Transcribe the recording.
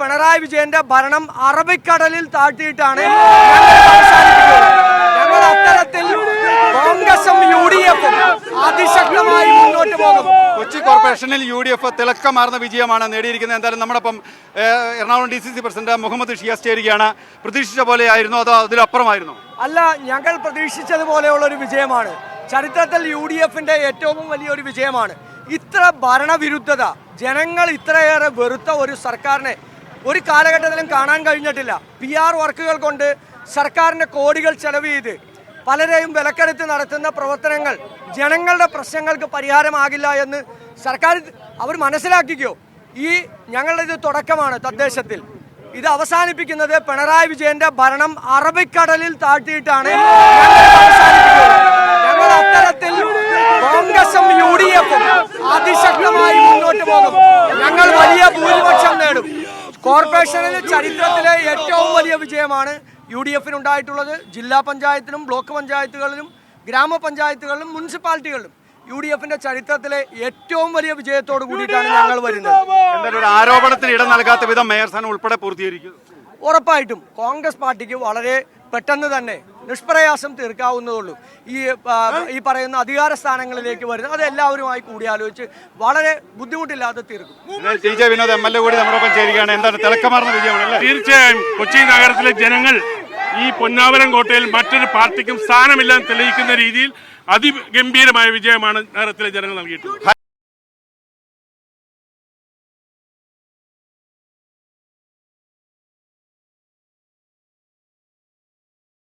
പിണറായി വിജയന്റെ ഭരണം അറബിക്കടലിൽ താഴ്ത്തിയിട്ടാണ് ഞങ്ങൾ അത്തരത്തിൽ കോൺഗ്രസും UDF-ഉം അതിശക്തമായി മുന്നോട്ട് പോകും. കൊച്ചി കോർപ്പറേഷനിൽ UDF തിളക്കമാർന്ന വിജയമാണ് നേടിയിരിക്കുന്നത്. എന്തായാലും നമ്മളിപ്പം എറണാകുളം DCC പ്രസിഡന്റ് മുഹമ്മദ് ഷിയാസ് ചേരുകയാണ്. പ്രതീക്ഷിച്ച പോലെയായിരുന്നു അതോ അതിലപ്പുറമായിരുന്നു? അല്ല, ഞങ്ങൾ പ്രതീക്ഷിച്ചതുപോലെയുള്ള ഒരു വിജയമാണ്. ചരിത്രത്തിൽ UDF-ന്റെ ഏറ്റവും വലിയൊരു വിജയമാണ്. ഇത്ര ഭരണവിരുദ്ധത, ജനങ്ങൾ ഇത്രയേറെ വെറുത്ത ഒരു സർക്കാരിനെ ഒരു കാലഘട്ടത്തിലും കാണാൻ കഴിഞ്ഞിട്ടില്ല. PR വർക്കുകൾ കൊണ്ട് സർക്കാരിൻ്റെ കോടികൾ ചെലവ് ചെയ്ത് പലരെയും വിലക്കെടുത്ത് നടത്തുന്ന പ്രവർത്തനങ്ങൾ ജനങ്ങളുടെ പ്രശ്നങ്ങൾക്ക് പരിഹാരമാകില്ല എന്ന് സർക്കാർ അവർ മനസ്സിലാക്കിക്കോ. ഞങ്ങളുടെ ഇത് തുടക്കമാണ്. തദ്ദേശത്തിൽ ഇത് അവസാനിപ്പിക്കുന്നത് പിണറായി വിജയന്റെ ഭരണം അറബിക്കടലിൽ താഴ്ത്തിയിട്ടാണ് ഞങ്ങൾ അത്തരത്തിൽ കോൺഗ്രസും UDF-ഉം അതിശക്തമായി മുന്നോട്ട് പോകും. ഞങ്ങൾ വലിയ ഭൂരിപക്ഷം നേടും. കോർപ്പറേഷനിൽ ചരിത്രത്തിലെ ഏറ്റവും വലിയ വിജയമാണ് UDF-നുണ്ടായിട്ടുള്ളത്. ജില്ലാ പഞ്ചായത്തിലും ബ്ലോക്ക് പഞ്ചായത്തുകളിലും ഗ്രാമപഞ്ചായത്തുകളിലും മുനിസിപ്പാലിറ്റികളിലും UDF-ന്റെ ചരിത്രത്തിലെ ഏറ്റവും വലിയ വിജയത്തോട് കൂടിയിട്ടാണ് ഞങ്ങൾ വരുന്നത്. എന്തായാലും ഒരു ആരോപണത്തിന് ഇടം നൽകാത്ത വിധം മേയർ സ്ഥാനം ഉൾപ്പെടെ പൂർത്തീകരിക്കും. ഉറപ്പായിട്ടും കോൺഗ്രസ് പാർട്ടിക്ക് വളരെ പെട്ടെന്ന് തന്നെ നിഷ്പ്രയാസം തീർക്കാവുന്നതുള്ളൂ. ഈ പറയുന്ന അധികാര സ്ഥാനങ്ങളിലേക്ക് വരുന്നത് അത് എല്ലാവരുമായി കൂടിയാലോചിച്ച് വളരെ ബുദ്ധിമുട്ടില്ലാതെ തീർക്കും. TJ വിനോദ് MLA കൂടി നമ്മോടൊപ്പം ചേരുകയാണ്. എന്താണ് തിളക്കമാർന്ന വിജയമാണല്ലേ? തീർച്ചയായും കൊച്ചി നഗരത്തിലെ ജനങ്ങൾ ഈ പൊന്നാവരം കോട്ടയിൽ മറ്റൊരു പാർട്ടിക്കും സ്ഥാനമില്ലെന്ന് തെളിയിക്കുന്ന രീതിയിൽ അതിഗംഭീരമായ വിജയമാണ് നഗരത്തിലെ ജനങ്ങൾ നൽകിയിട്ടുള്ളത്.